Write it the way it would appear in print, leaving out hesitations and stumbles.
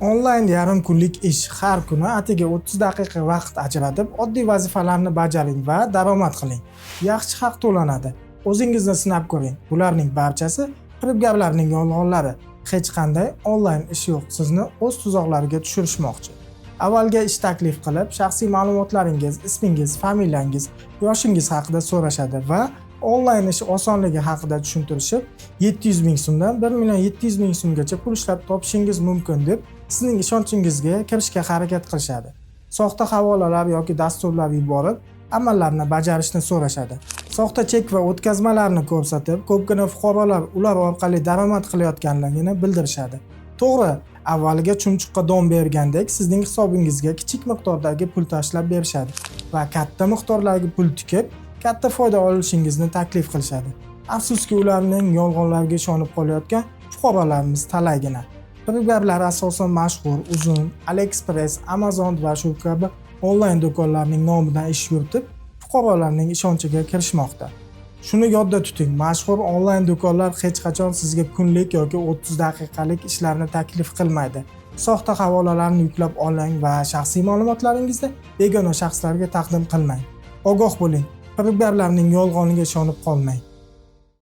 Onlayn yarim kunlik ish har kuni atigi 30 daqiqa vaqt ajratib, oddiy vazifalarni bajaring va daromad qiling. Yaxshi haq to'lanadi. O'zingizni sinab ko'ring. Bularning barchasi firibgarlarning yolg'onlari. Hech qanday onlayn ish yo'q. Sizni o'z tuzoqlariga tushirishmoqchi. Avvalga ish taklif qilib, shaxsiy ma'lumotlaringiz, ismingiz, familiyangiz, yoshingiz haqida so'rashadi va onlayn ish osonligi haqida tushuntirishib, 700 ming so'mdan 1 million 700 ming so'mgacha pul ishlab topishingiz mumkin deb sizning ishonchingizga kirishga harakat qilishadi. Soxta havolalar yoki dasturlar yuborib, amallarni bajarishni so'rashadi. Soxta chek va o'tkazmalarni ko'rsatib, ko'pgina fuqarolar ular orqali daromad qilayotganligini bildirishadi. To'g'ri, avvaliga chumchuqqa don bergandek sizning hisobingizga kichik miqdordagi pul tashlab berishadi va katta miqdordagi pul tikib, katta foyda olishingizni taklif qilishadi. Afsuski, ularning yolg'onlarga ishonib qolayotgan fuqarolarimiz talaygina. Firibgarlar asosan mashhur, uzun, AliExpress, Amazon va shu kabi onlayn do'konlarning nomidan ish yuritib, fuqarolarning ishonchiga kirishmoqda. Shuni yodda tuting, mashhur onlayn do'konlar hech qachon sizga kunlik yoki 30 daqiqalik ishlarni taklif qilmaydi. Soxta havolalarni yuklab oling va shaxsiy ma'lumotlaringizni begona shaxslarga taqdim qilmang. Ogoh bo'ling, firibgarlarning yolg'oniga ishonib qolmang.